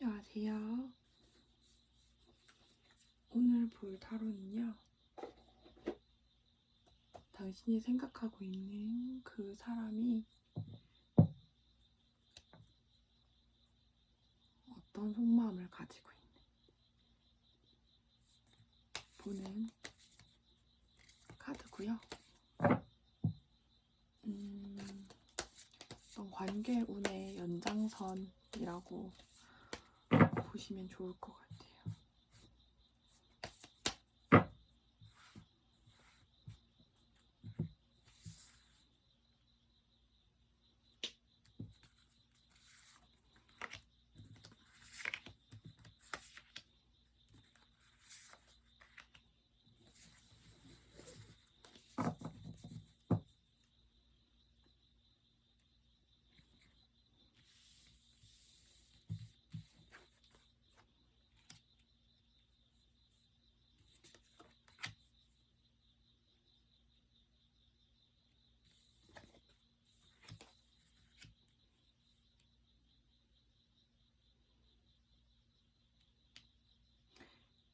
안녕하세요. 오늘 볼 타로는요, 당신이 생각하고 있는 그 사람이 어떤 속마음을 가지고 있는 보는 카드고요. 어떤 관계 운의 연장선이라고 보시면 좋을 것 같아요.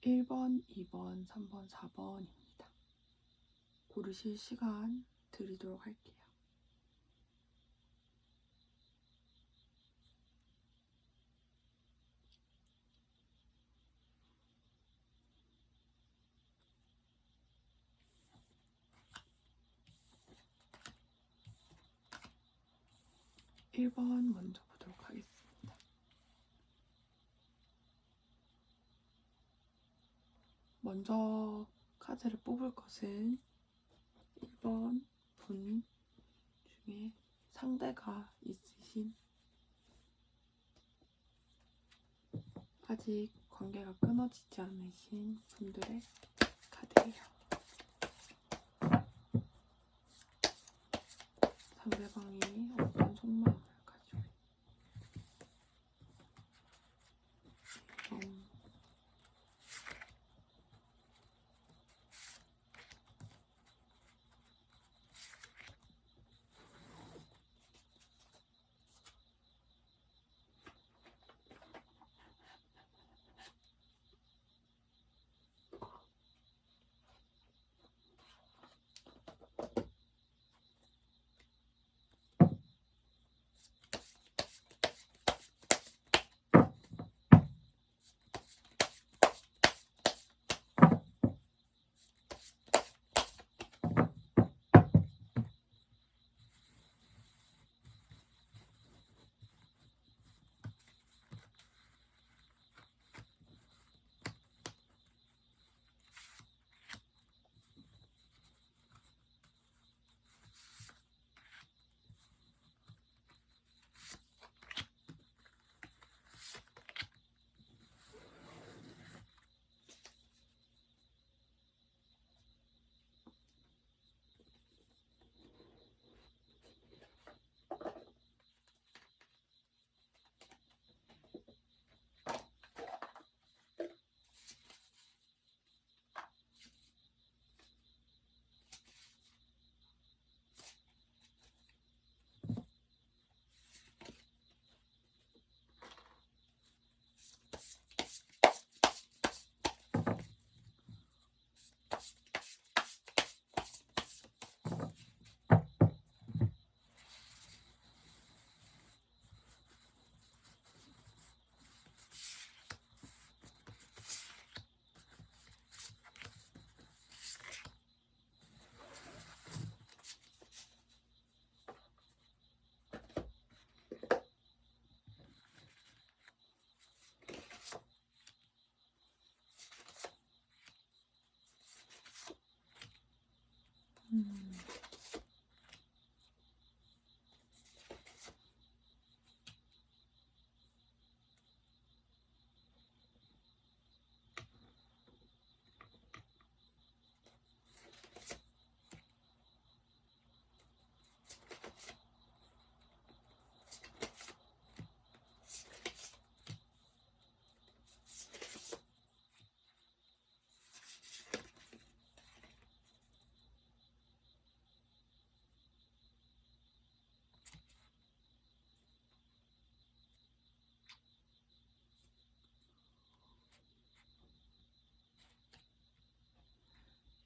1번, 2번, 3번, 4번입니다. 고르실 시간 드리도록 할게요. (1번) 먼저 보도록 하겠습니다. 먼저 카드를 뽑을 것은 1번 분 중에 상대가 있으신, 아직 관계가 끊어지지 않으신 분들의 카드예요. 상대방이 어떤 속마음을 가지고 있는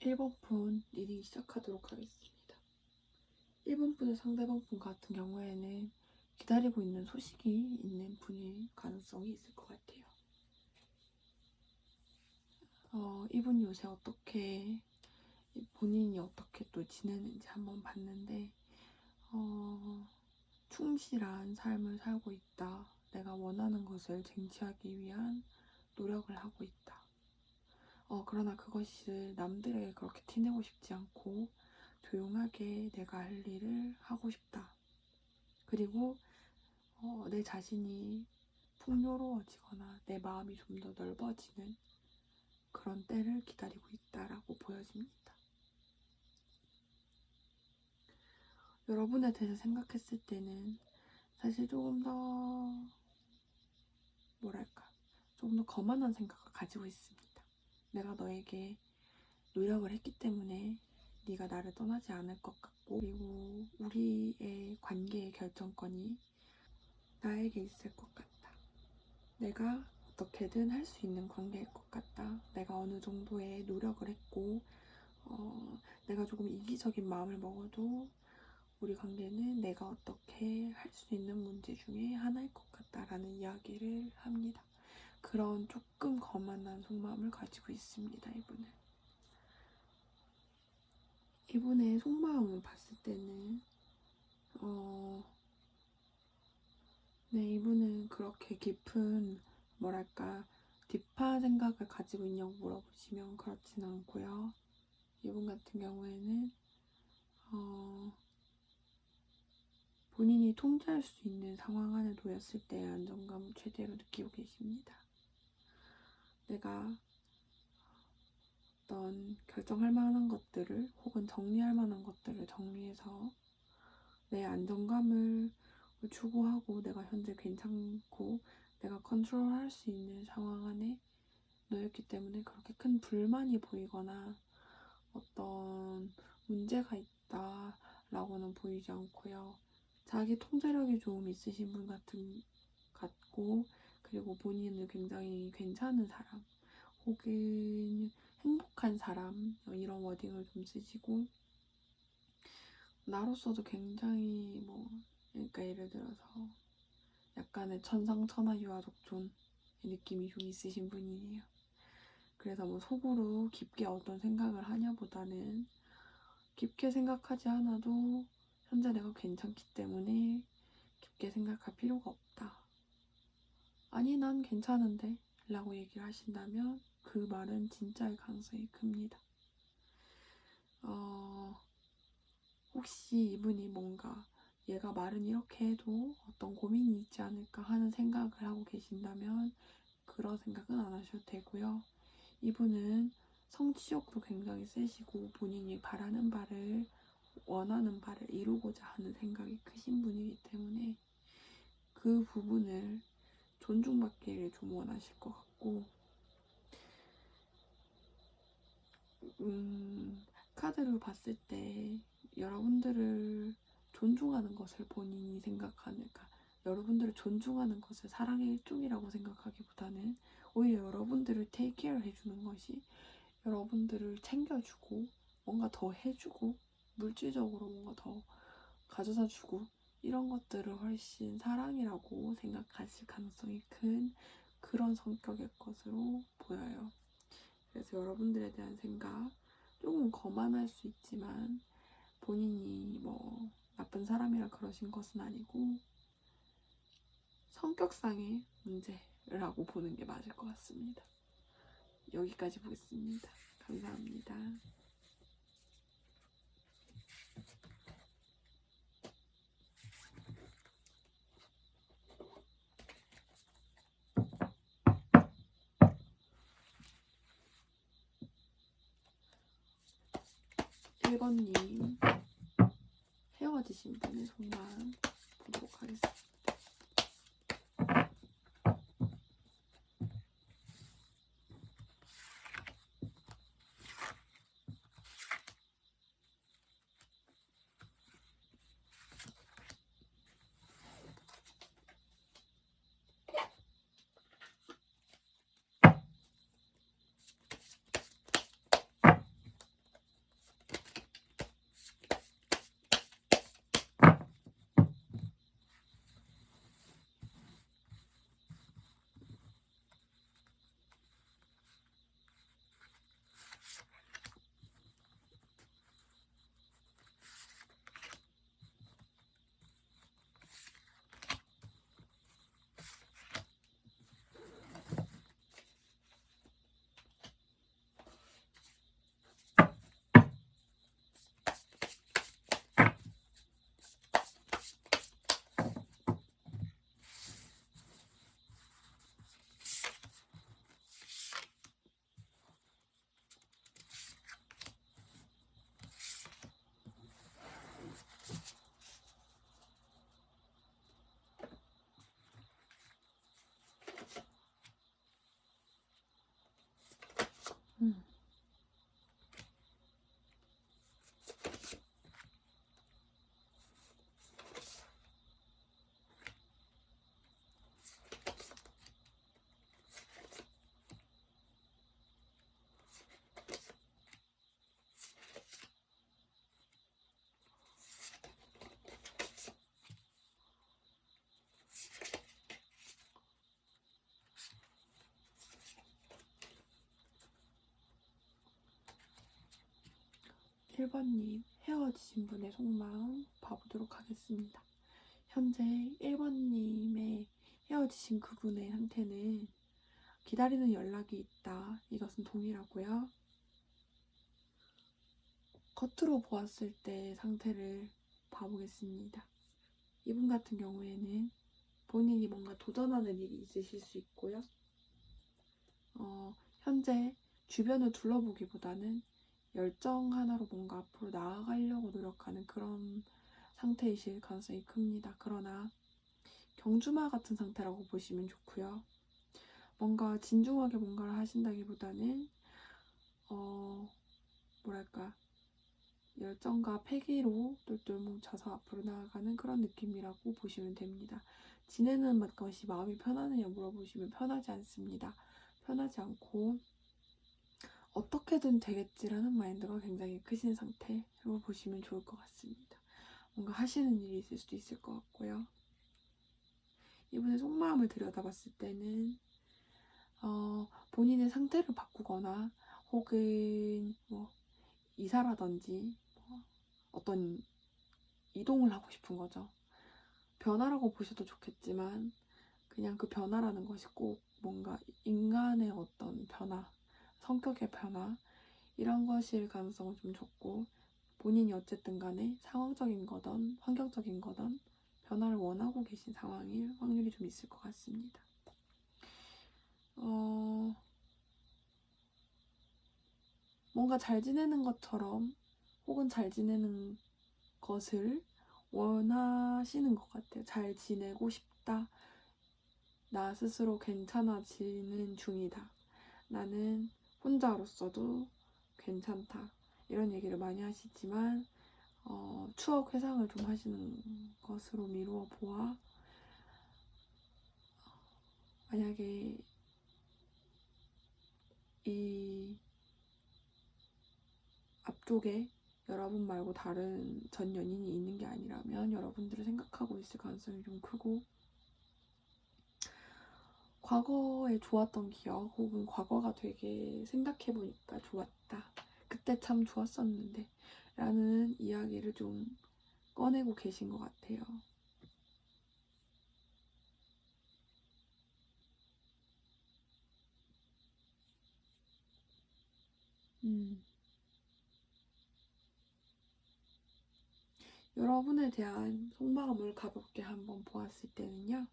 1번 분 리딩 시작하도록 하겠습니다. 1번 분의 상대방 분 같은 경우에는 기다리고 있는 소식이 있는 분일 가능성이 있을 것 같아요. 이분 요새 어떻게 본인이 어떻게 또 지내는지 한번 봤는데 충실한 삶을 살고 있다. 내가 원하는 것을 쟁취하기 위한 노력을 하고 있다. 그러나 그것을 남들에게 그렇게 티내고 싶지 않고 조용하게 내가 할 일을 하고 싶다. 그리고 내 자신이 풍요로워지거나 내 마음이 좀 더 넓어지는 그런 때를 기다리고 있다라고 보여집니다. 여러분에 대해서 생각했을 때는 사실 조금 더 조금 더 거만한 생각을 가지고 있습니다. 내가 너에게 노력을 했기 때문에 네가 나를 떠나지 않을 것 같고, 그리고 우리의 관계의 결정권이 나에게 있을 것 같다. 내가 어떻게든 할 수 있는 관계일 것 같다. 내가 어느 정도의 노력을 했고 내가 조금 이기적인 마음을 먹어도 우리 관계는 내가 어떻게 할 수 있는 문제 중에 하나일 것 같다라는 이야기를 합니다. 그런 조금 거만한 속마음을 가지고 있습니다, 이분은. 이분의 속마음을 봤을 때는 네, 이분은 그렇게 깊은 딥한 생각을 가지고 있냐고 물어보시면 그렇진 않고요. 이분 같은 경우에는 본인이 통제할 수 있는 상황 안에 놓였을 때 안정감을 최대로 느끼고 계십니다. 내가 어떤 결정할 만한 것들을 혹은 정리할 만한 것들을 정리해서 내 안정감을 추구하고 내가 현재 괜찮고 내가 컨트롤할 수 있는 상황 안에 놓였기 때문에 그렇게 큰 불만이 보이거나 어떤 문제가 있다라고는 보이지 않고요. 자기 통제력이 좀 있으신 분 같고, 그리고 본인을 굉장히 괜찮은 사람 혹은 행복한 사람, 이런 워딩을 좀 쓰시고, 나로서도 굉장히 그러니까 예를 들어서 약간의 천상천하 유아독존의 느낌이 좀 있으신 분이에요. 그래서 속으로 깊게 어떤 생각을 하냐보다는 깊게 생각하지 않아도 현재 내가 괜찮기 때문에 깊게 생각할 필요가 없다. 아니, 난 괜찮은데 라고 얘기를 하신다면 그 말은 진짜일 가능성이 큽니다. 혹시 이분이 뭔가 얘가 말은 이렇게 해도 어떤 고민이 있지 않을까 하는 생각을 하고 계신다면 그런 생각은 안 하셔도 되고요. 이분은 성취욕도 굉장히 세시고 본인이 원하는 바를 이루고자 하는 생각이 크신 분이기 때문에 그 부분을 존중받기를 좀 원하실 것 같고, 카드를 봤을 때 여러분들을 존중하는 것을 본인이 생각하니까 여러분들을 존중하는 것을 사랑의 일종이라고 생각하기보다는 오히려 여러분들을 테이크 케어 해주는 것이 여러분들을 챙겨주고 뭔가 더 해주고 물질적으로 뭔가 더 가져다 주고 이런 것들을 훨씬 사랑이라고 생각하실 가능성이 큰 그런 성격의 것으로 보여요. 그래서 여러분들에 대한 생각, 조금 거만할 수 있지만 본인이 나쁜 사람이라 그러신 것은 아니고 성격상의 문제라고 보는 게 맞을 것 같습니다. 여기까지 보겠습니다. 감사합니다. 1번님 헤어지신 분의 속마음 보도록 하겠습니다. 음. 1번님, 헤어지신 분의 속마음 봐보도록 하겠습니다. 현재 1번님의 헤어지신 그분의 상태는 기다리는 연락이 있다. 이것은 동일하고요. 겉으로 보았을 때 상태를 봐보겠습니다. 이분 같은 경우에는 본인이 뭔가 도전하는 일이 있으실 수 있고요. 현재 주변을 둘러보기보다는 열정 하나로 뭔가 앞으로 나아가려고 노력하는 그런 상태이실 가능성이 큽니다. 그러나 경주마 같은 상태라고 보시면 좋고요. 뭔가 진중하게 뭔가를 하신다기보다는 뭐랄까 열정과 패기로 똘똘 뭉쳐서 앞으로 나아가는 그런 느낌이라고 보시면 됩니다. 지내는 것이 마음이 편하느냐 물어보시면 편하지 않습니다. 편하지 않고 어떻게든 되겠지라는 마인드가 굉장히 크신 상태로 보시면 좋을 것 같습니다. 뭔가 하시는 일이 있을 수도 있을 것 같고요. 이분의 속마음을 들여다봤을 때는 본인의 상태를 바꾸거나 혹은 뭐 이사라든지 어떤 이동을 하고 싶은 거죠. 변화라고 보셔도 좋겠지만 그냥 그 변화라는 것이 꼭 뭔가 인간의 어떤 변화, 성격의 변화 이런 것일 가능성은 좀 적고 본인이 어쨌든 간에 상황적인 거든 환경적인 거든 변화를 원하고 계신 상황일 확률이 좀 있을 것 같습니다. 뭔가 잘 지내는 것처럼 혹은 잘 지내는 것을 원하시는 것 같아요. 잘 지내고 싶다. 나 스스로 괜찮아지는 중이다. 나는 혼자로서도 괜찮다. 이런 얘기를 많이 하시지만 추억 회상을 좀 하시는 것으로 미루어 보아 만약에 이 앞쪽에 여러분 말고 다른 전 연인이 있는 게 아니라면 여러분들을 생각하고 있을 가능성이 좀 크고 과거에 좋았던 기억 혹은 과거가 되게 생각해보니까 좋았다. 그때 참 좋았었는데 라는 이야기를 좀 꺼내고 계신 것 같아요. 여러분에 대한 속마음을 가볍게 한번 보았을 때는요.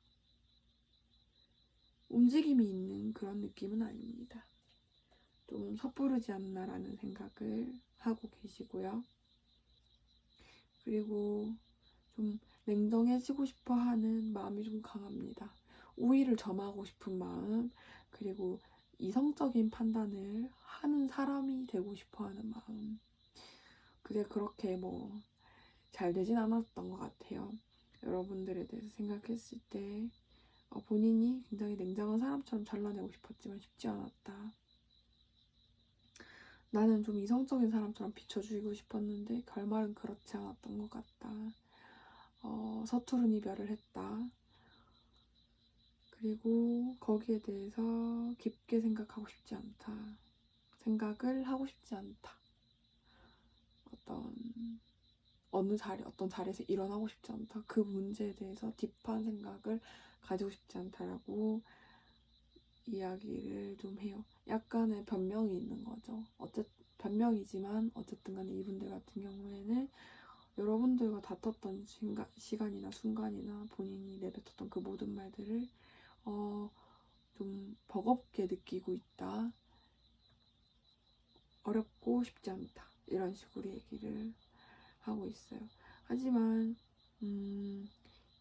움직임이 있는 그런 느낌은 아닙니다. 좀 섣부르지 않나라는 생각을 하고 계시고요. 그리고 좀 냉정해지고 싶어 하는 마음이 좀 강합니다. 우위를 점하고 싶은 마음, 그리고 이성적인 판단을 하는 사람이 되고 싶어 하는 마음. 그게 그렇게 잘 되진 않았던 것 같아요. 여러분들에 대해서 생각했을 때 본인이 굉장히 냉정한 사람처럼 잘라내고 싶었지만 쉽지 않았다. 나는 좀 이성적인 사람처럼 비춰주고 싶었는데 결말은 그렇지 않았던 것 같다. 서투른 이별을 했다. 그리고 거기에 대해서 깊게 생각하고 싶지 않다. 생각을 하고 싶지 않다. 어떤 자리에서 일어나고 싶지 않다. 그 문제에 대해서 딥한 생각을 가지고 싶지 않다라고 이야기를 좀 해요. 약간의 변명이 있는 거죠. 변명이지만 어쨌든 간에 이분들 같은 경우에는 여러분들과 다퉜던 시간이나 순간이나 본인이 내뱉었던 그 모든 말들을 좀 버겁게 느끼고 있다. 어렵고 쉽지 않다. 이런 식으로 얘기를 하고 있어요. 하지만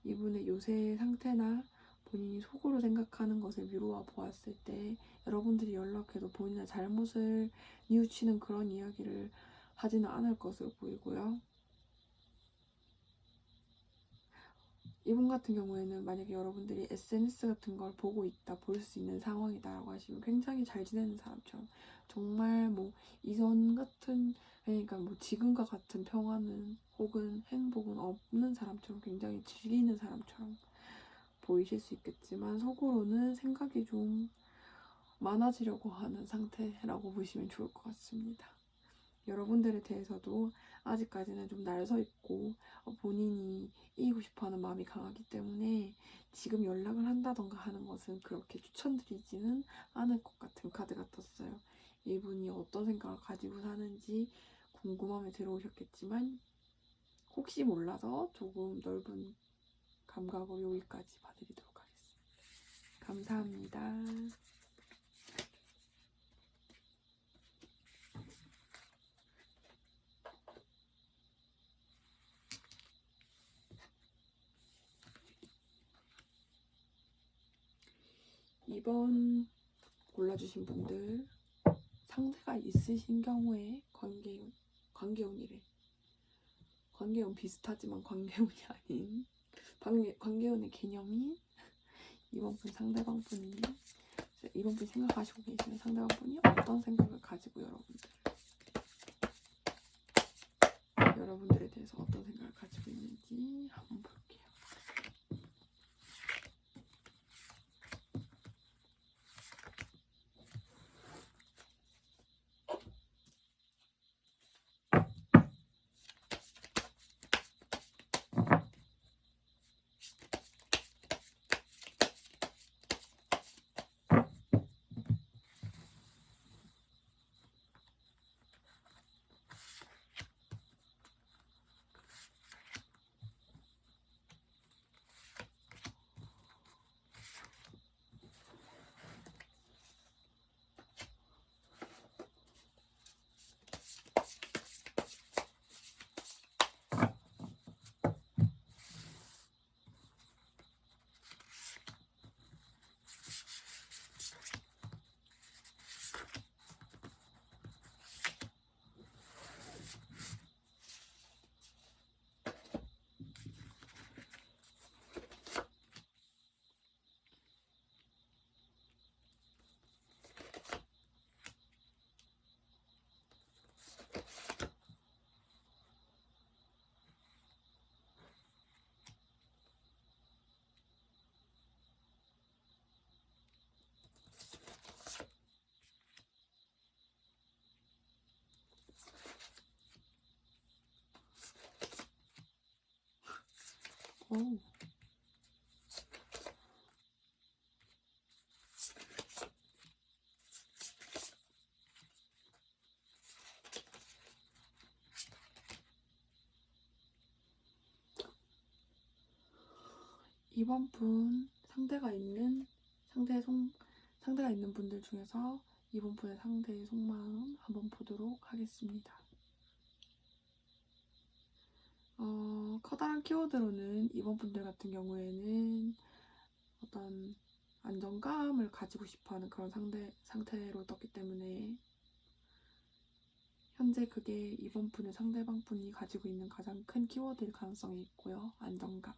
이분의 요새 상태나 본인이 속으로 생각하는 것을 미루어 보았을 때 여러분들이 연락해도 본인의 잘못을 뉘우치는 그런 이야기를 하지는 않을 것으로 보이고요. 이분 같은 경우에는 만약에 여러분들이 SNS 같은 걸 보고 있다, 볼 수 있는 상황이다라고 하시면 굉장히 잘 지내는 사람처럼, 정말 뭐 이전 같은, 그러니까 뭐 지금과 같은 평화는 혹은 행복은 없는 사람처럼, 굉장히 즐기는 사람처럼 보이실 수 있겠지만 속으로는 생각이 좀 많아지려고 하는 상태라고 보시면 좋을 것 같습니다. 여러분들에 대해서도 아직까지는 좀 날서 있고 본인이 이기고 싶어하는 마음이 강하기 때문에 지금 연락을 한다던가 하는 것은 그렇게 추천드리지는 않을 것 같은 카드가 떴어요. 이분이 어떤 생각을 가지고 사는지 궁금함이 들어오셨겠지만 혹시 몰라서 조금 넓은 감각으로 여기까지 봐드리도록 하겠습니다. 감사합니다. 2번 골라주신 분들, 상대가 있으신 경우에 관계운이래. 관계운 비슷하지만 관계운이 아닌 관계운의 개념이 이번 분 상대방분이, 이번 분 생각하시고 계시는 상대방분이 어떤 생각을 가지고 여러분들에 대해서 어떤 생각을 가지고 있는지 한번 볼게요. 오. 이번 분 상대가 있는 분들 중에서 이번 분의 상대의 속마음 한번 보도록 하겠습니다. 커다란 키워드로는 이번 분들 같은 경우에는 어떤 안정감을 가지고 싶어하는 그런 상태로 떴기 때문에 현재 그게 이번 분의 상대방 분이 가지고 있는 가장 큰 키워드일 가능성이 있고요. 안정감.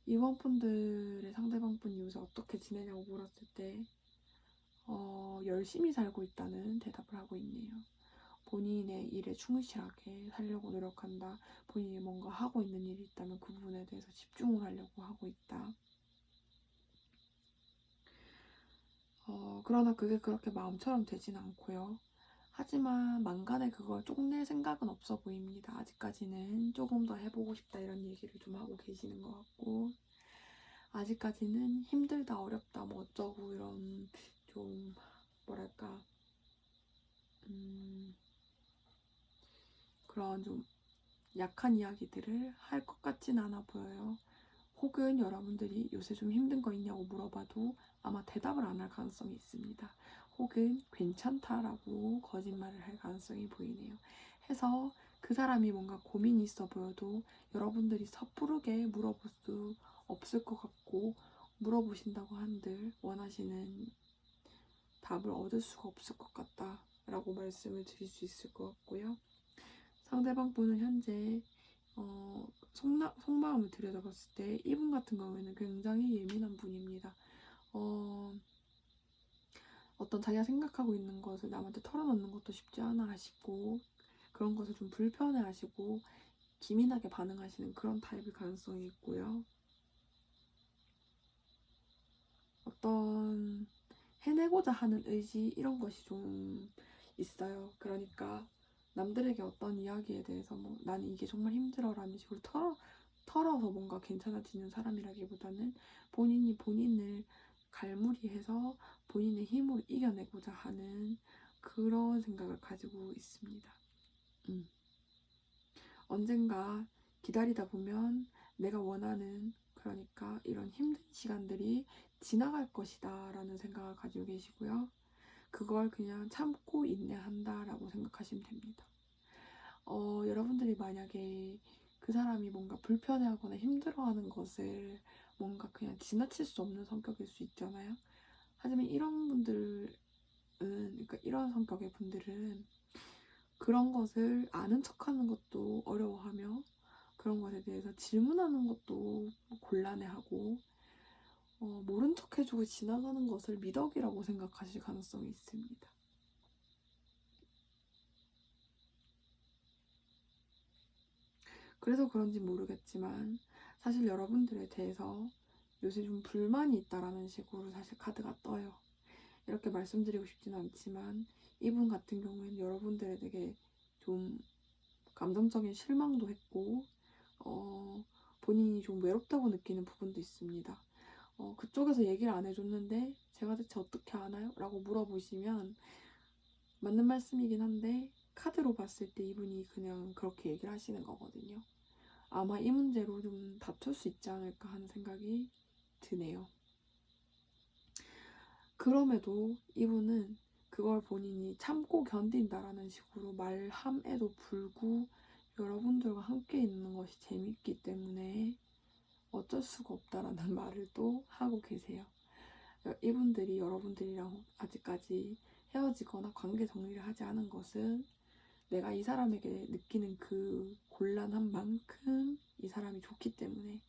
이번 분들의 상대방 분이 요새 어떻게 지내냐고 물었을 때 열심히 살고 있다는 대답을 하고 있네요. 본인의 일에 충실하게 살려고 노력한다. 본인이 뭔가 하고 있는 일이 있다면 그 부분에 대해서 집중을 하려고 하고 있다. 그러나 그게 그렇게 마음처럼 되진 않고요. 하지만 만간에 그걸 쪽낼 생각은 없어 보입니다. 아직까지는 조금 더 해보고 싶다 이런 얘기를 좀 하고 계시는 것 같고, 아직까지는 힘들다, 어렵다, 뭐 어쩌고 이런 좀 뭐랄까 그런 좀 약한 이야기들을 할 것 같진 않아 보여요. 혹은 여러분들이 요새 좀 힘든 거 있냐고 물어봐도 아마 대답을 안 할 가능성이 있습니다. 혹은 괜찮다라고 거짓말을 할 가능성이 보이네요. 해서 그 사람이 뭔가 고민이 있어 보여도 여러분들이 섣부르게 물어볼 수 없을 것 같고, 물어보신다고 한들 원하시는 답을 얻을 수가 없을 것 같다 라고 말씀을 드릴 수 있을 것 같고요. 상대방 분은 현재 속마음을 들여다봤을 때 이분 같은 경우에는 굉장히 예민한 분입니다. 어떤 자기가 생각하고 있는 것을 남한테 털어놓는 것도 쉽지 않아 하시고, 그런 것을 좀 불편해 하시고 기민하게 반응하시는 그런 타입일 가능성이 있고요. 어떤 해내고자 하는 의지 이런 것이 좀 있어요. 그러니까 남들에게 어떤 이야기에 대해서 뭐 나는 이게 정말 힘들어라는 식으로 털어서 뭔가 괜찮아지는 사람이라기보다는 본인이 본인을 갈무리해서 본인의 힘으로 이겨내고자 하는 그런 생각을 가지고 있습니다. 언젠가 기다리다 보면 내가 원하는, 그러니까 이런 힘든 시간들이 지나갈 것이다 라는 생각을 가지고 계시고요. 그걸 그냥 참고 인내한다 라고 생각하시면 됩니다. 여러분들이 만약에 그 사람이 뭔가 불편해하거나 힘들어하는 것을 뭔가 그냥 지나칠 수 없는 성격일 수 있잖아요. 하지만 이런 분들은, 그러니까 이런 성격의 분들은 그런 것을 아는 척하는 것도 어려워하며 그런 것에 대해서 질문하는 것도 곤란해하고 모른 척 해주고 지나가는 것을 미덕이라고 생각하실 가능성이 있습니다. 그래서 그런지 모르겠지만 사실 여러분들에 대해서 요새 좀 불만이 있다라는 식으로 사실 카드가 떠요. 이렇게 말씀드리고 싶지는 않지만 이분 같은 경우에는 여러분들에게 좀 감정적인 실망도 했고 본인이 좀 외롭다고 느끼는 부분도 있습니다. 그쪽에서 얘기를 안 해줬는데 제가 대체 어떻게 아나요? 라고 물어보시면 맞는 말씀이긴 한데 카드로 봤을 때 이분이 그냥 그렇게 얘기를 하시는 거거든요. 아마 이 문제로 좀 다툴 수 있지 않을까 하는 생각이 드네요. 그럼에도 이분은 그걸 본인이 참고 견딘다라는 식으로 말함에도 불구 여러분들과 함께 있는 것이 재밌기 때문에 어쩔 수가 없다라는 말을 또 하고 계세요. 이분들이 여러분들이랑 아직까지 헤어지거나 관계 정리를 하지 않은 것은 내가 이 사람에게 느끼는 그 곤란한 만큼 이 사람이 좋기 때문에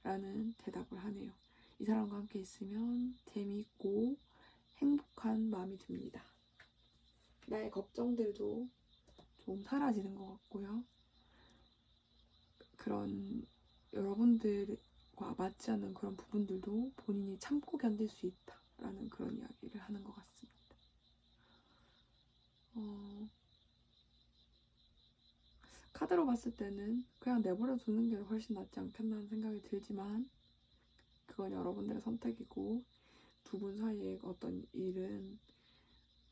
라는 대답을 하네요. 이 사람과 함께 있으면 재미있고 행복한 마음이 듭니다. 나의 걱정들도 좀 사라지는 것 같고요. 그런 여러분들과 맞지 않는 그런 부분들도 본인이 참고 견딜 수 있다라는 그런 이야기를 하는 것 같습니다. 카드로 봤을 때는 그냥 내버려 두는 게 훨씬 낫지 않겠나는 생각이 들지만 그건 여러분들의 선택이고 두 분 사이의 어떤 일은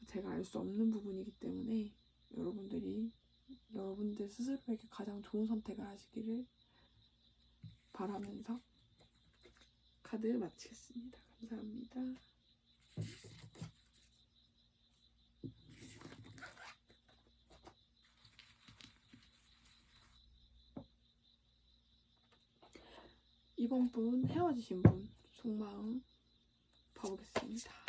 제가 알 수 없는 부분이기 때문에 여러분들 스스로에게 가장 좋은 선택을 하시기를 바라면서 카드 마치겠습니다. 감사합니다. 이번 분 헤어지신 분 속마음 봐보겠습니다.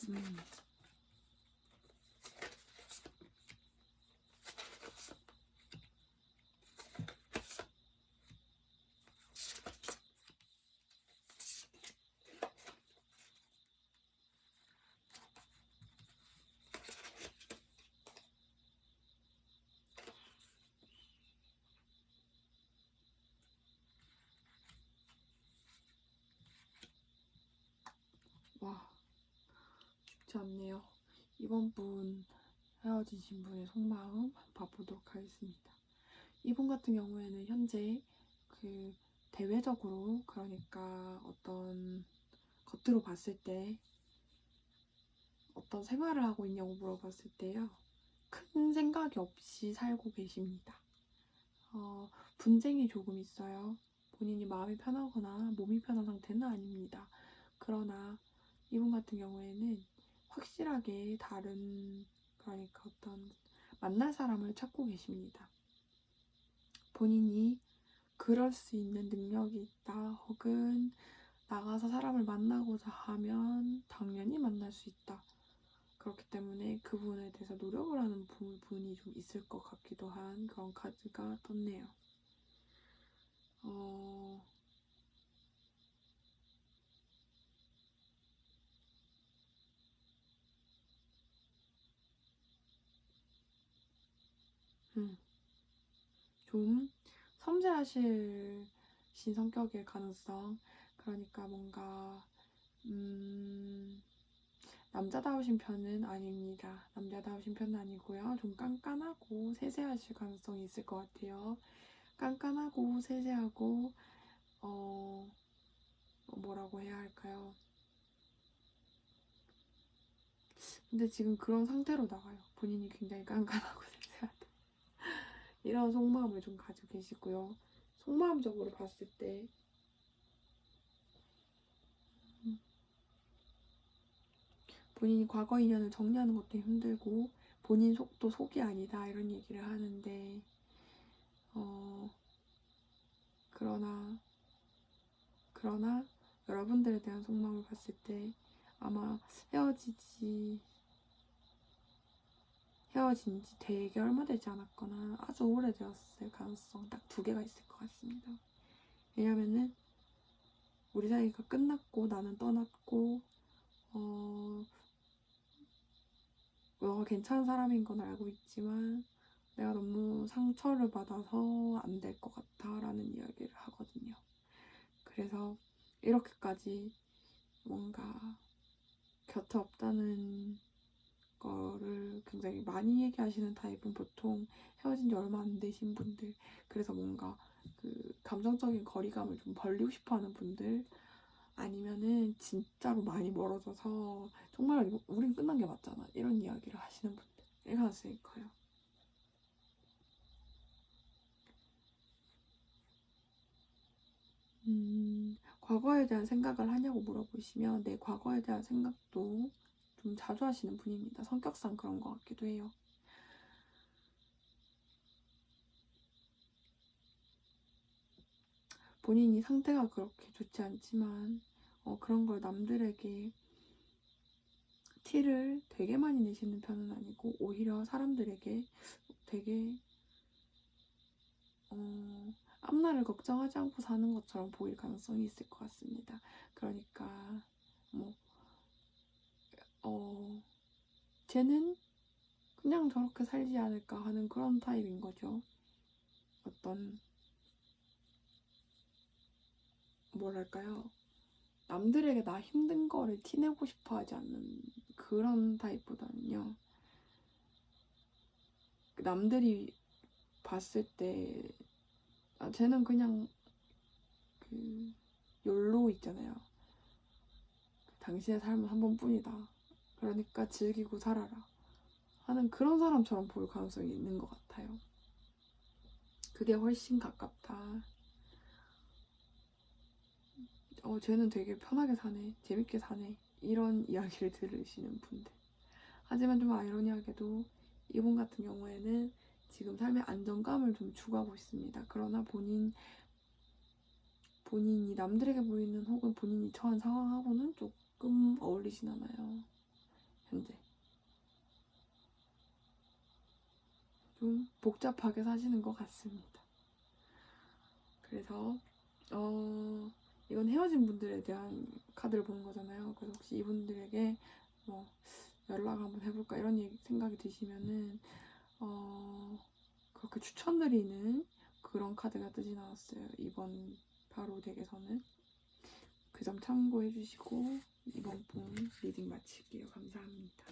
음. 와, 쉽지 않네요. 이번 분 헤어지신 분의 속마음 봐보도록 하겠습니다. 이분 같은 경우에는 현재 그 대외적으로, 그러니까 어떤 겉으로 봤을 때 어떤 생활을 하고 있냐고 물어봤을 때요, 큰 생각이 없이 살고 계십니다. 분쟁이 조금 있어요. 본인이 마음이 편하거나 몸이 편한 상태는 아닙니다. 그러나 이분 같은 경우에는 확실하게 다른, 그러니까 어떤 만날 사람을 찾고 계십니다. 본인이 그럴 수 있는 능력이 있다, 혹은 나가서 사람을 만나고자 하면 당연히 만날 수 있다. 그렇기 때문에 그분에 대해서 노력을 하는 부분이 좀 있을 것 같기도 한 그런 카드가 떴네요. 좀 섬세하신 성격일 가능성. 그러니까 뭔가 남자다우신 편은 아닙니다. 남자다우신 편은 아니고요. 좀 깐깐하고 세세하실 가능성이 있을 것 같아요. 깐깐하고 세세하고 뭐라고 해야 할까요? 근데 지금 그런 상태로 나와요. 본인이 굉장히 깐깐하고 세세하다. 이런 속마음을 좀 가지고 계시고요. 속마음적으로 봤을 때 본인이 과거 인연을 정리하는 것도 힘들고 본인 속도 속이 아니다, 이런 얘기를 하는데 그러나 여러분들에 대한 속마음을 봤을 때 아마 헤어진 지 되게 얼마 되지 않았거나 아주 오래되었을 가능성 딱 2개가 있을 것 같습니다. 왜냐면은 우리 사이가 끝났고 나는 떠났고 너가 괜찮은 사람인 건 알고 있지만 내가 너무 상처를 받아서 안 될 것 같아 라는 이야기를 하거든요. 그래서 이렇게까지 뭔가 곁에 없다는 거를 굉장히 많이 얘기하시는 타입은 보통 헤어진 지 얼마 안 되신 분들, 그래서 뭔가 그 감정적인 거리감을 좀 벌리고 싶어 하는 분들, 아니면은 진짜로 많이 멀어져서 정말 우린 끝난 게 맞잖아, 이런 이야기를 하시는 분들일 가능성이 커요. 과거에 대한 생각을 하냐고 물어보시면 네, 과거에 대한 생각도 좀 자주 하시는 분입니다. 성격상 그런 것 같기도 해요. 본인이 상태가 그렇게 좋지 않지만 그런 걸 남들에게 티를 되게 많이 내시는 편은 아니고 오히려 사람들에게 되게 앞날을 걱정하지 않고 사는 것처럼 보일 가능성이 있을 것 같습니다. 그러니까 쟤는 그냥 저렇게 살지 않을까 하는 그런 타입인 거죠. 어떤 뭐랄까요, 남들에게 나 힘든 거를 티내고 싶어 하지 않는 그런 타입보다는요, 남들이 봤을 때 쟤는 그냥 그 욜로 있잖아요. 당신의 삶은 한 번뿐이다, 그러니까 즐기고 살아라 하는 그런 사람처럼 보일 가능성이 있는 것 같아요. 그게 훨씬 가깝다. 쟤는 되게 편하게 사네, 재밌게 사네, 이런 이야기를 들으시는 분들. 하지만 좀 아이러니하게도 이분 같은 경우에는 지금 삶의 안정감을 좀 추구하고 있습니다. 그러나 본인이 남들에게 보이는 혹은 본인이 처한 상황하고는 조금 어울리진 않아요. 조금 복잡하게 사시는 것 같습니다. 그래서 이건 헤어진 분들에 대한 카드를 보는 거잖아요. 그래서 혹시 이분들에게 뭐 연락 한번 해볼까 이런 생각이 드시면은 그렇게 추천드리는 그런 카드가 뜨진 않았어요. 이번 바로 덱에서는. 그 점 참고해 주시고 이번 분 리딩 마칠게요. 감사합니다.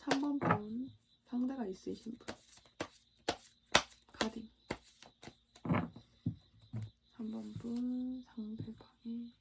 (3번) 분 상대가 있으신 분 카드 3번 분 상대방의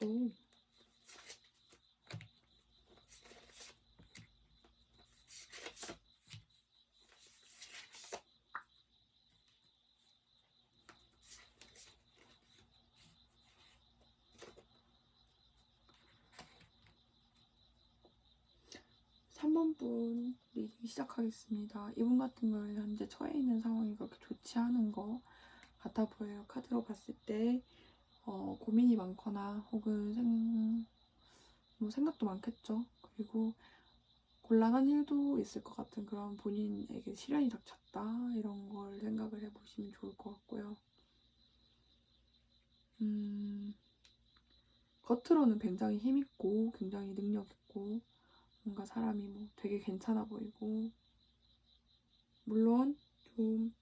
오. (3번) 분 리딩 시작하겠습니다. 이분 같은 경우에는 현재 처해 있는 상황이 그렇게 좋지 않은 것 같아 보여요. 카드로 봤을 때 고민이 많거나 혹은 생각도 많겠죠. 그리고 곤란한 일도 있을 것 같은 그런 본인에게 시련이 닥쳤다 이런 걸 생각을 해보시면 좋을 것 같고요. 겉으로는 굉장히 힘있고 굉장히 능력있고 뭔가 사람이 뭐 되게 괜찮아 보이고, 물론 좀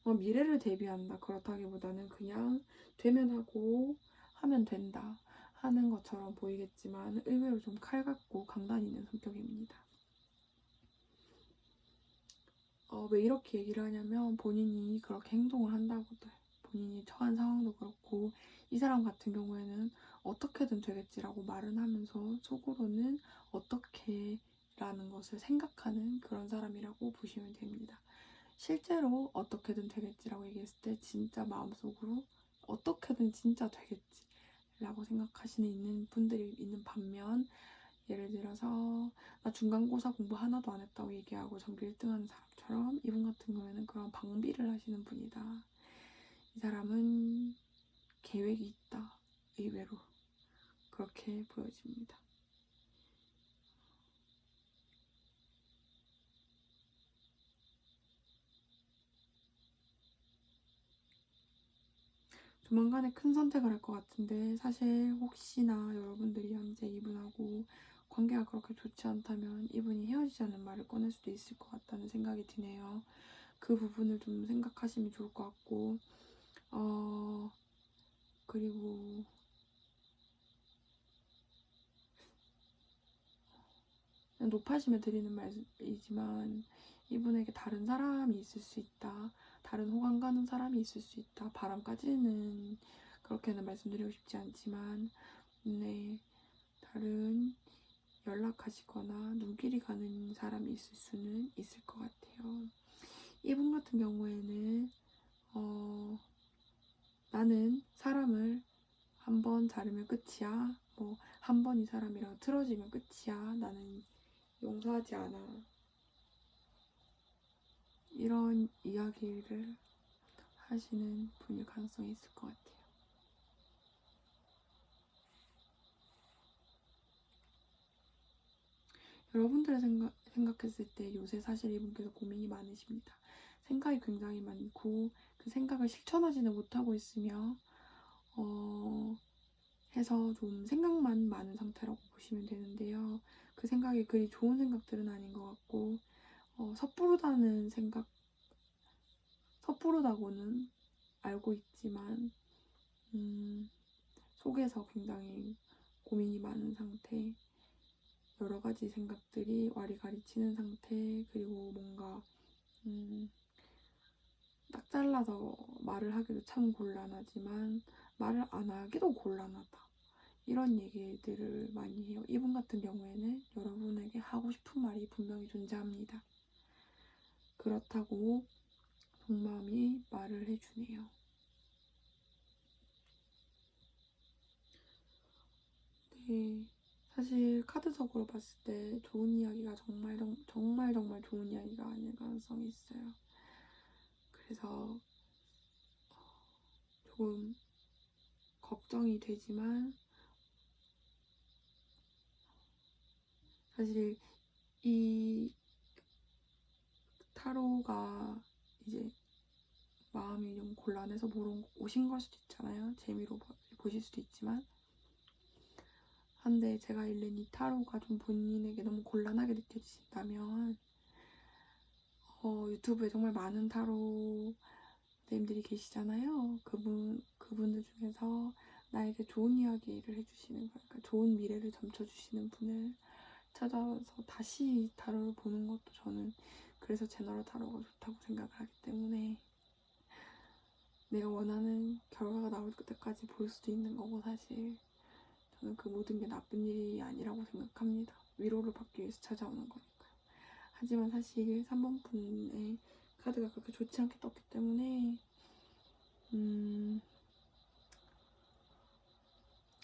미래를 대비한다 그렇다기보다는 그냥 되면 하고 하면 된다 하는 것처럼 보이겠지만 의외로 좀 칼같고 강단 있는 성격입니다. 왜 이렇게 얘기를 하냐면 본인이 그렇게 행동을 한다고들, 본인이 처한 상황도 그렇고 이 사람 같은 경우에는 어떻게든 되겠지라고 말은 하면서 속으로는 어떻게 라는 것을 생각하는 그런 사람이라고 보시면 됩니다. 실제로 어떻게든 되겠지라고 얘기했을 때 진짜 마음속으로 어떻게든 진짜 되겠지 라고 생각하시는 있는 분들이 있는 반면, 예를 들어서 나 중간고사 공부 하나도 안 했다고 얘기하고 전교 1등 하는 사람처럼 이분 같은 경우에는 그런 방비를 하시는 분이다. 이 사람은 계획이 있다. 의외로 그렇게 보여집니다. 조만간에 큰 선택을 할 것 같은데, 사실 혹시나 여러분들이 현재 이분하고 관계가 그렇게 좋지 않다면 이분이 헤어지자는 말을 꺼낼 수도 있을 것 같다는 생각이 드네요. 그 부분을 좀 생각하시면 좋을 것 같고, 그리고 높아지며 드리는 말이지만 이분에게 다른 사람이 있을 수 있다. 다른 호감 가는 사람이 있을 수 있다. 바람까지는 그렇게는 말씀드리고 싶지 않지만, 네, 다른 연락하시거나 눈길이 가는 사람이 있을 수는 있을 것 같아요. 이분 같은 경우에는 나는 사람을 한 번 자르면 끝이야. 뭐 한 번 이 사람이랑 틀어지면 끝이야. 나는 용서하지 않아. 이런 이야기를 하시는 분일 가능성이 있을 것 같아요. 여러분들의 생각했을 때 요새 사실 이분께서 고민이 많으십니다. 생각이 굉장히 많고 그 생각을 실천하지는 못하고 있으며 해서 좀 생각만 많은 상태라고 보시면 되는데요. 그 생각이 그리 좋은 생각들은 아닌 것 같고 섣부르다고는 알고 있지만 속에서 굉장히 고민이 많은 상태, 여러 가지 생각들이 와리가리 치는 상태, 그리고 뭔가 딱 잘라서 말을 하기도 참 곤란하지만 말을 안 하기도 곤란하다. 이런 얘기들을 많이 해요. 이분 같은 경우에는 여러분에게 하고 싶은 말이 분명히 존재합니다. 그렇다고 속마음이 말을 해주네요. 네, 사실 카드적으로 봤을 때 좋은 이야기가 정말 좋은 이야기가 아닐 가능성이 있어요. 그래서 조금 걱정이 되지만 사실 이 타로가 이제 마음이 좀 곤란해서 보러 오신 걸 수도 있잖아요. 재미로 보실 수도 있지만 한데 제가 읽는 이 타로가 좀 본인에게 너무 곤란하게 느껴지신다면 유튜브에 정말 많은 타로님들이 계시잖아요. 그분들 중에서 나에게 좋은 이야기를 해주시는, 그러니까 좋은 미래를 점쳐주시는 분을 찾아서 다시 타로를 보는 것도 저는 그래서 제너럴 타로가 좋다고 생각을 하기 때문에 내가 원하는 결과가 나올 때까지 볼 수도 있는 거고, 사실 저는 그 모든 게 나쁜 일이 아니라고 생각합니다. 위로를 받기 위해서 찾아오는 거니까요. 하지만 사실 3번 분의 카드가 그렇게 좋지 않게 떴기 때문에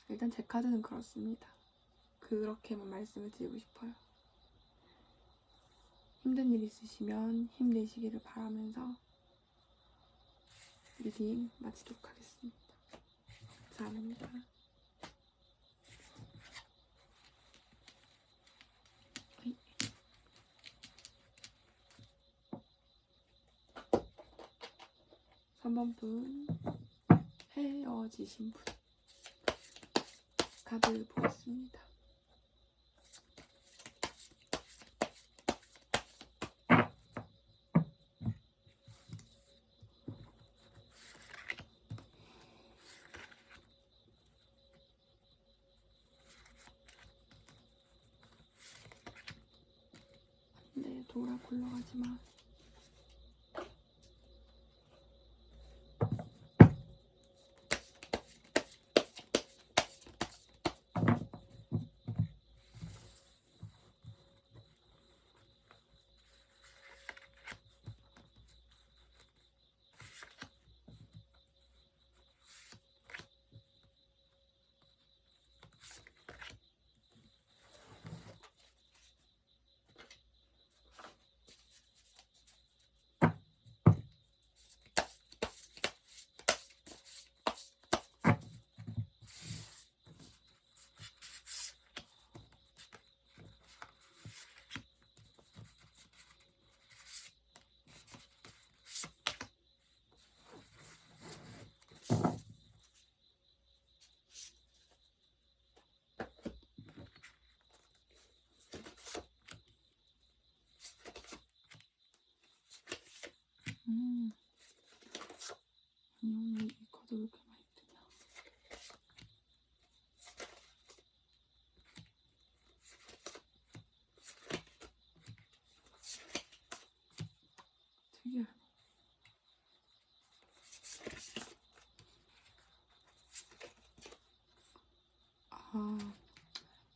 일단 제 카드는 그렇습니다. 그렇게만 말씀을 드리고 싶어요. 힘든 일 있으시면 힘내시기를 바라면서 리딩 마치도록 하겠습니다. 감사합니다. (3번) 분 헤어지신 분 카드 보겠습니다. 네, 돌아 굴러가지 마. 아니, 이 카드 왜 이렇게 많이 뜨냐. 특이하네.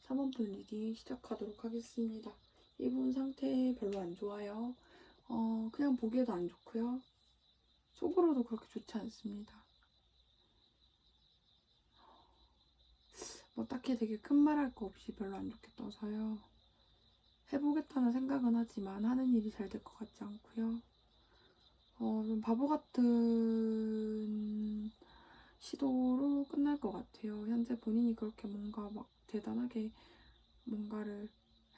3번 분 리딩 시작하도록 하겠습니다. 이분 상태 별로 안 좋아요. 그냥 보기에도 안 좋고요. 속으로도 그렇게 좋지 않습니다. 뭐 딱히 되게 큰 말 할 거 없이 별로 안 좋게 떠서요. 해보겠다는 생각은 하지만 하는 일이 잘 될 것 같지 않고요. 좀 바보 같은 시도로 끝날 것 같아요. 현재 본인이 그렇게 뭔가 막 대단하게 뭔가를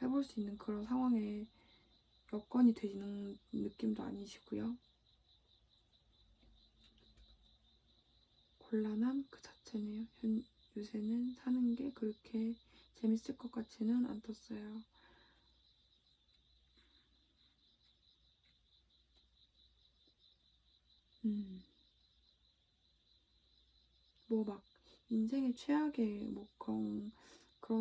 해볼 수 있는 그런 상황에 여건이 되는 느낌도 아니시고요. 곤란함 그 자체네요. 요새는 사는 게 그렇게 재밌을 것 같지는 않았어요. 뭐 막 인생의 최악의 뭐 그런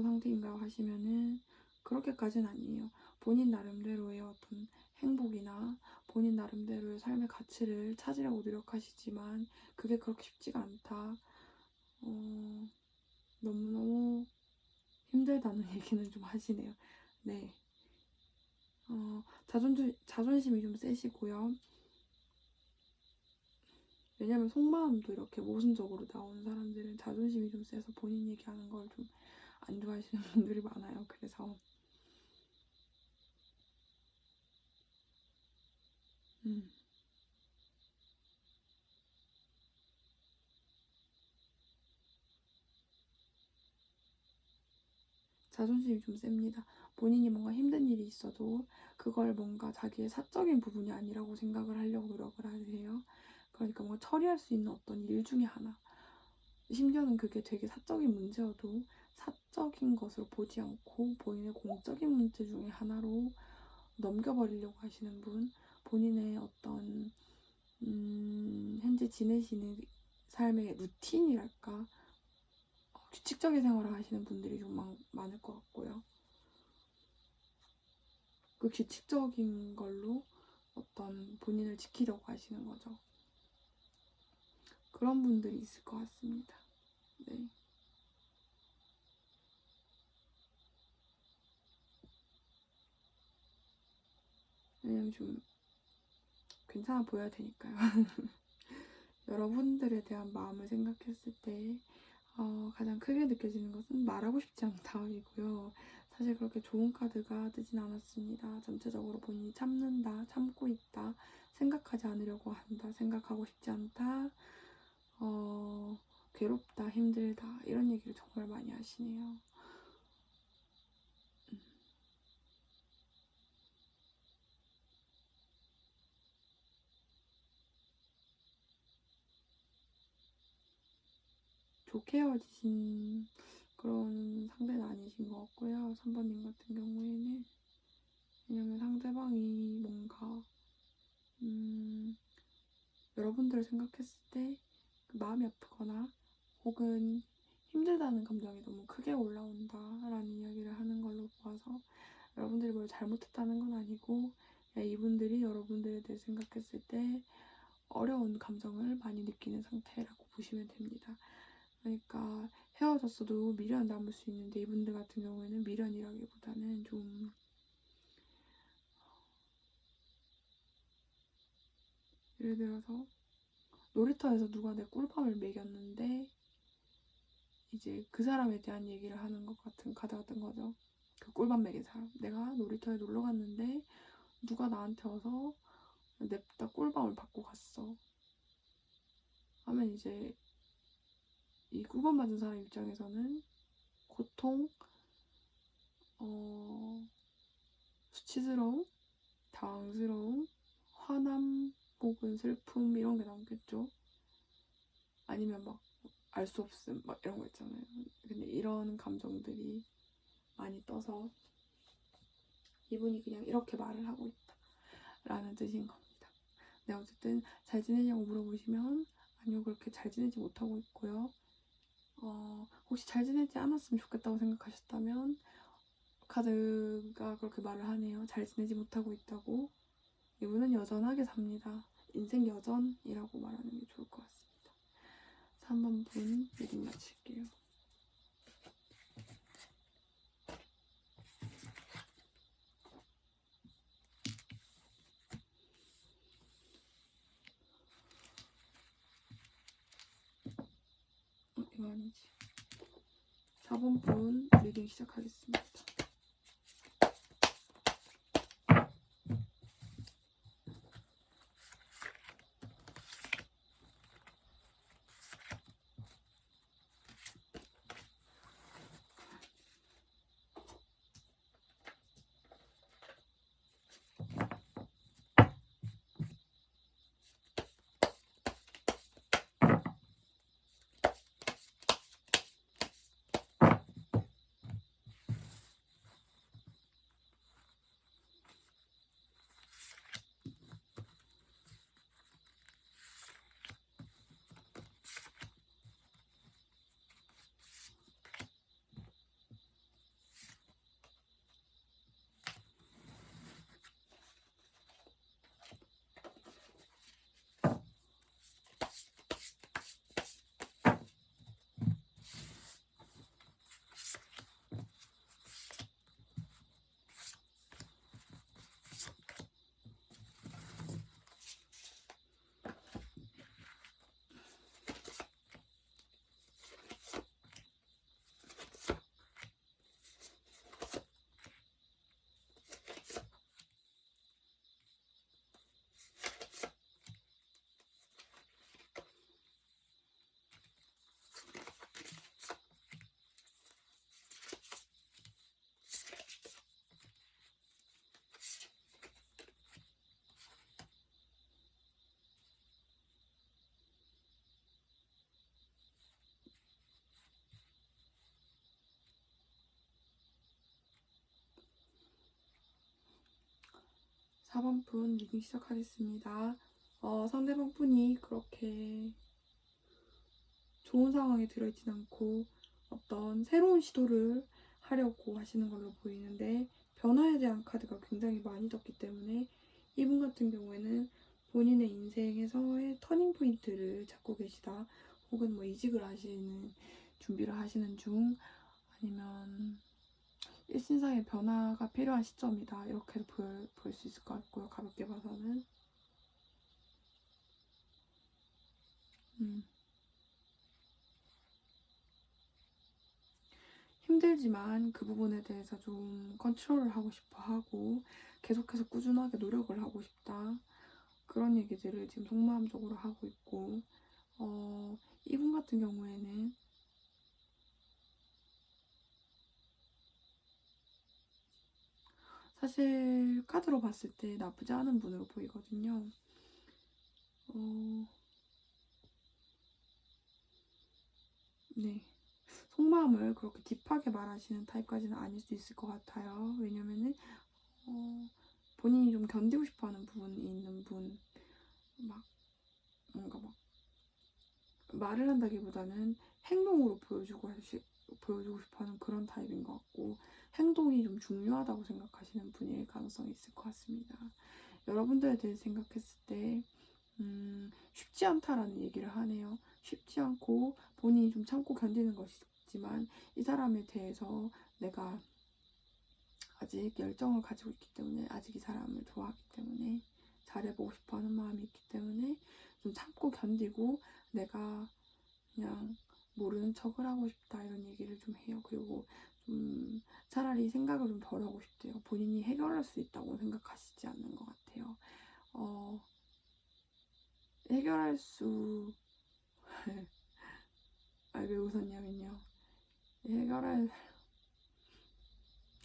상태인가 하시면은 그렇게까지는 아니에요. 본인 나름대로의 어떤 행복이나 본인 나름대로의 삶의 가치를 찾으려고 노력하시지만 그게 그렇게 쉽지가 않다. 너무너무 힘들다는 얘기는 좀 하시네요. 네. 자존심이 좀 세시고요. 왜냐면 속마음도 이렇게 모순적으로 나오는 사람들은 자존심이 좀 세서 본인 얘기하는 걸 좀 안 좋아하시는 분들이 많아요. 그래서 자존심이 좀 셉니다. 본인이 뭔가 힘든 일이 있어도 그걸 뭔가 자기의 사적인 부분이 아니라고 생각을 하려고 노력을 하세요. 그러니까 뭔가 처리할 수 있는 어떤 일 중에 하나. 심지어는 그게 되게 사적인 문제여도 사적인 것으로 보지 않고 본인의 공적인 문제 중에 하나로 넘겨버리려고 하시는 분, 본인의 어떤 현재 지내시는 삶의 루틴이랄까, 규칙적인 생활을 하시는 분들이 좀 많을 것 같고요. 그 규칙적인 걸로 어떤 본인을 지키려고 하시는 거죠. 그런 분들이 있을 것 같습니다. 네. 왜냐면 좀 괜찮아 보여야 되니까요. 여러분들에 대한 마음을 생각했을 때 가장 크게 느껴지는 것은 말하고 싶지 않다이고요. 사실 그렇게 좋은 카드가 뜨진 않았습니다. 전체적으로 본인이 참는다, 참고 있다, 생각하지 않으려고 한다, 생각하고 싶지 않다, 괴롭다, 힘들다 이런 얘기를 정말 많이 하시네요. 좋게 헤어지신 그런 상대는 아니신 것 같고요. 3번님 같은 경우에는. 왜냐면 상대방이 뭔가 여러분들을 생각했을 때 마음이 아프거나 혹은 힘들다는 감정이 너무 크게 올라온다라는 이야기를 하는 걸로 보아서 여러분들이 뭘 잘못했다는 건 아니고 이분들이 여러분들에 대해 생각했을 때 어려운 감정을 많이 느끼는 상태라고 보시면 됩니다. 그러니까 헤어졌어도 미련 남을 수 있는데 이분들 같은 경우에는 미련이라기보다는 좀 예를 들어서 놀이터에서 누가 내 꿀밤을 먹였는데 이제 그 사람에 대한 얘기를 하는 것 같은 카드 같은 거죠. 그 꿀밤 먹인 사람. 내가 놀이터에 놀러 갔는데 누가 나한테 와서 냅다 꿀밤을 받고 갔어. 하면 이제 이 꿀밤 맞은 사람 입장에서는 고통, 수치스러움, 당황스러움, 화남 혹은 슬픔 이런 게 남겠죠. 아니면 막 알 수 없음 막 이런 거 있잖아요. 근데 이런 감정들이 많이 떠서 이분이 그냥 이렇게 말을 하고 있다 라는 뜻인 겁니다. 네, 어쨌든 잘 지내냐고 물어보시면 아니요, 그렇게 잘 지내지 못하고 있고요. 혹시 잘 지내지 않았으면 좋겠다고 생각하셨다면 카드가 그렇게 말을 하네요. 잘 지내지 못하고 있다고. 이분은 여전하게 삽니다. 인생 여전이라고 말하는 게 좋을 것 같습니다. 3번 분 리딩 마칠게요. 이거 아니지. 4번 분 리딩 시작하겠습니다. 4번 분 리딩 시작하겠습니다. 상대방 분이 그렇게 좋은 상황에 들어있진 않고 어떤 새로운 시도를 하려고 하시는 걸로 보이는데 변화에 대한 카드가 굉장히 많이 떴기 때문에 이분 같은 경우에는 본인의 인생에서의 터닝 포인트를 잡고 계시다. 혹은 뭐 이직을 하시는 준비를 하시는 중, 아니면 일신상의 변화가 필요한 시점이다. 이렇게도 볼 수 있을 것 같고요. 가볍게 봐서는. 힘들지만 그 부분에 대해서 좀 컨트롤을 하고 싶어 하고 계속해서 꾸준하게 노력을 하고 싶다. 그런 얘기들을 지금 속마음적으로 하고 있고, 이분 같은 경우에는 사실 카드로 봤을 때 나쁘지 않은 분으로 보이거든요. 네. 속마음을 그렇게 딥하게 말하시는 타입까지는 아닐 수 있을 것 같아요. 왜냐면은 본인이 좀 견디고 싶어하는 부분이 있는 분, 막 뭔가 막 말을 한다기보다는 행동으로 보여주고 싶어하는 그런 타입인 것 같고, 행동이 좀 중요하다고 생각하시는 분일 가능성이 있을 것 같습니다. 여러분들에 대해 생각했을 때 쉽지 않다라는 얘기를 하네요. 쉽지 않고 본인이 좀 참고 견디는 것이지만 이 사람에 대해서 내가 아직 열정을 가지고 있기 때문에, 아직 이 사람을 좋아하기 때문에, 잘해보고 싶어하는 마음이 있기 때문에 좀 참고 견디고 내가 그냥 모르는 척을 하고 싶다, 이런 얘기를 좀 해요. 그리고 좀 차라리 생각을 좀 덜 하고 싶대요. 본인이 해결할 수 있다고 생각하시지 않는 것 같아요. 해결할 수 왜 웃었냐면요,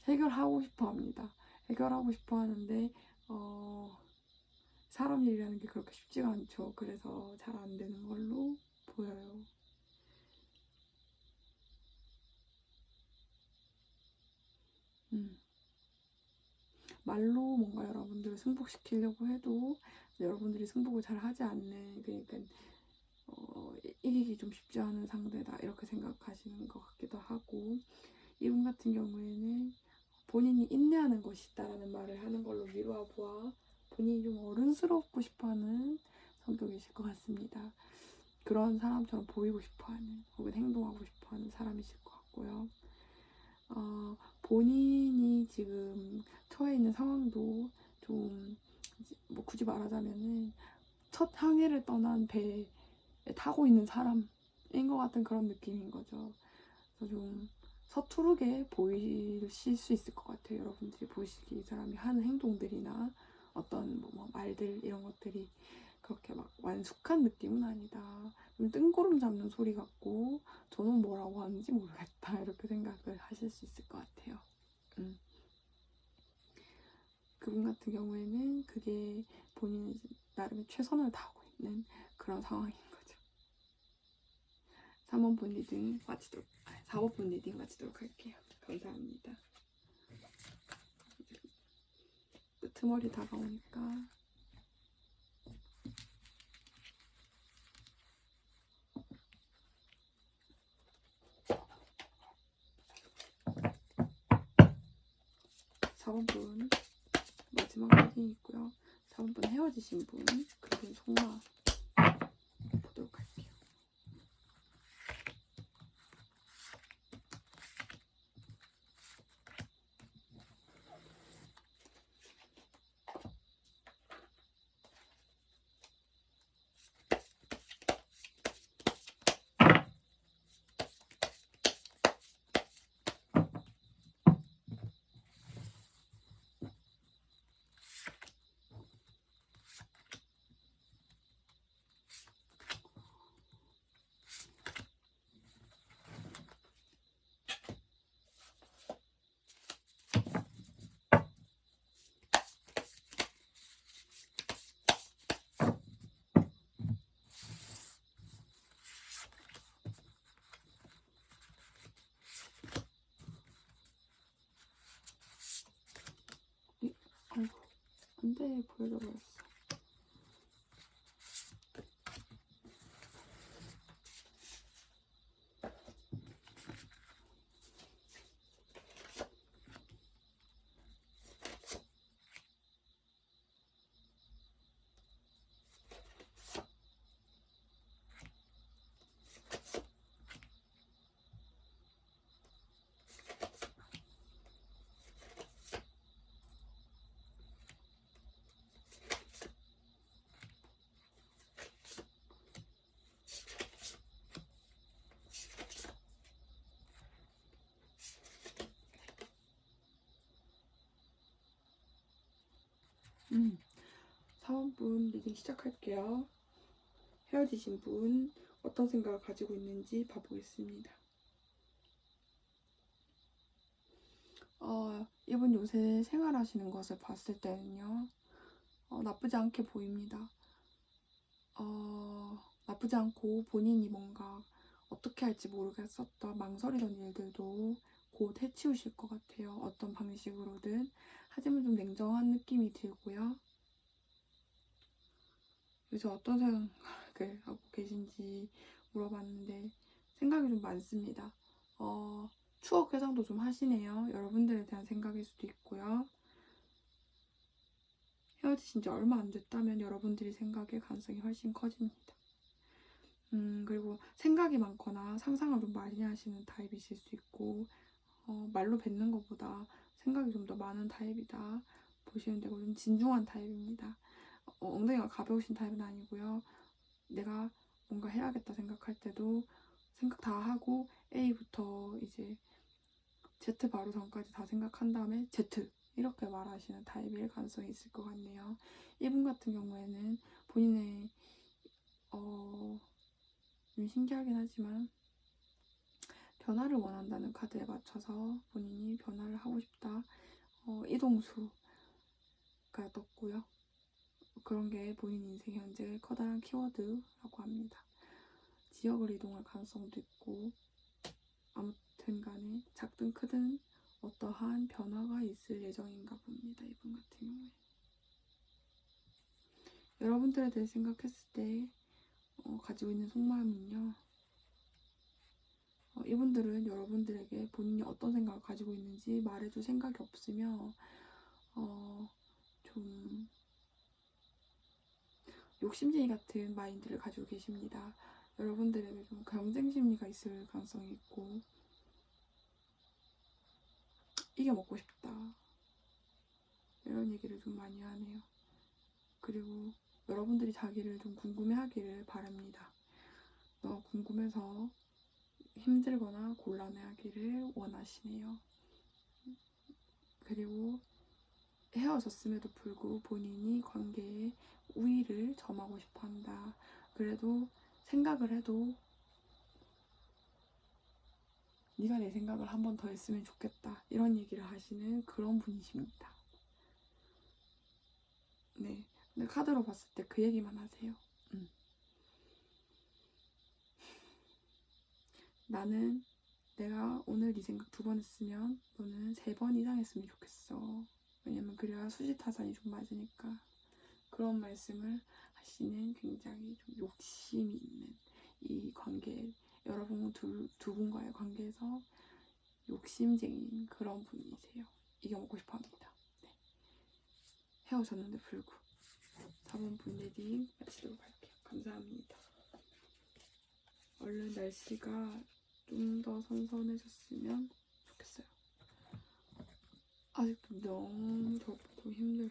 해결하고 싶어 합니다. 해결하고 싶어 하는데 사람 일이라는 게 그렇게 쉽지가 않죠. 그래서 잘 안 되는 걸로 보여요. 말로 뭔가 여러분들을 승복시키려고 해도 여러분들이 승복을 잘 하지 않는, 그러니까 이기기 좀 쉽지 않은 상대다, 이렇게 생각하시는 것 같기도 하고, 이분 같은 경우에는 본인이 인내하는 것이 있다라는 말을 하는 걸로 미루어 보아 본인이 좀 어른스럽고 싶어하는 성격이실 것 같습니다. 그런 사람처럼 보이고 싶어하는 혹은 행동하고 싶어하는 사람이실 것 같고요. 본인이 지금 처해 있는 상황도 좀 뭐 굳이 말하자면은 첫 항해를 떠난 배에 타고 있는 사람인 것 같은 그런 느낌인 거죠. 그래서 좀 서투르게 보이실 수 있을 것 같아요. 여러분들이 보시기 이 사람이 하는 행동들이나 어떤 뭐 말들, 이런 것들이 그렇게 막 완숙한 느낌은 아니다. 좀 뜬구름 잡는 소리 같고 저는 뭐라고 하는지 모르겠다, 이렇게 생각을 하실 수 있을 것 같아요. 그분 같은 경우에는 그게 본인이 나름의 최선을 다하고 있는 그런 상황인 거죠. 3번 분 리딩 마치도록, 4번 분 리딩 마치도록 할게요. 감사합니다. 끄트머리 다가오니까 (4번 분) 마지막 리딩이 있고요. 4번 분 헤어지신 분, 그분 속마음 보도록 할게요. 없는데 보여줘 버렸어. 음. 4번분 리딩 시작할게요. 헤어지신 분 어떤 생각을 가지고 있는지 봐보겠습니다. 이분 요새 생활하시는 것을 봤을 때는요, 나쁘지 않게 보입니다. 나쁘지 않고 본인이 뭔가 어떻게 할지 모르겠었던 망설이던 일들도 곧 해치우실 것 같아요. 어떤 방식으로든. 하지만 좀 냉정한 느낌이 들고요. 요새 어떤 생각을 하고 계신지 물어봤는데 생각이 좀 많습니다. 추억 회상도 좀 하시네요. 여러분들에 대한 생각일 수도 있고요. 헤어지신 지 얼마 안 됐다면 여러분들이 생각일 가능성이 훨씬 커집니다. 그리고 생각이 많거나 상상을 좀 많이 하시는 타입이실 수 있고, 말로 뱉는 것보다 생각이 좀 더 많은 타입이다 보시면 되고, 좀 진중한 타입입니다. 엉덩이가 가벼우신 타입은 아니고요. 내가 뭔가 해야겠다 생각할 때도 생각 다 하고 A부터 이제 Z 바로 전까지 다 생각한 다음에 Z 이렇게 말하시는 타입일 가능성이 있을 것 같네요. 이분 같은 경우에는 본인의 좀 신기하긴 하지만 변화를 원한다는 카드에 맞춰서 본인이 변화를 하고 싶다. 이동수가 떴고요. 그런 게 본인 인생 현재 커다란 키워드라고 합니다. 지역을 이동할 가능성도 있고, 아무튼 간에 작든 크든 어떠한 변화가 있을 예정인가 봅니다. 이분 같은 경우에. 여러분들에 대해 생각했을 때 가지고 있는 속마음은요. 이분들은 여러분들에게 본인이 어떤 생각을 가지고 있는지 말해줄 생각이 없으며 좀 욕심쟁이 같은 마인드를 가지고 계십니다. 여러분들에게 좀 경쟁 심리가 있을 가능성이 있고, 이게 먹고 싶다 이런 얘기를 좀 많이 하네요. 그리고 여러분들이 자기를 좀 궁금해하기를 바랍니다. 너가 궁금해서 힘들거나 곤란해하기를 원하시네요. 그리고 헤어졌음에도 불구하고 본인이 관계에 우위를 점하고 싶어 한다. 그래도 생각을 해도 네가 내 생각을 한 번 더 했으면 좋겠다. 이런 얘기를 하시는 그런 분이십니다. 네. 근데 카드로 봤을 때 그 얘기만 하세요. 나는 내가 오늘 네 생각 2번 했으면 너는 3번 이상 했으면 좋겠어. 왜냐면 그래야 수지타산이 좀 맞으니까. 그런 말씀을 하시는 굉장히 좀 욕심이 있는 이 관계, 여러분 두 분과의 관계에서 욕심쟁이인 그런 분이세요. 이겨먹고 싶어 합니다. 네. 헤어졌는데 불구. 4번 분 리딩 마치도록 할게요. 감사합니다. 얼른 날씨가 좀 더 선선해졌으면 좋겠어요. 아직도 너무 덥고 힘들어요.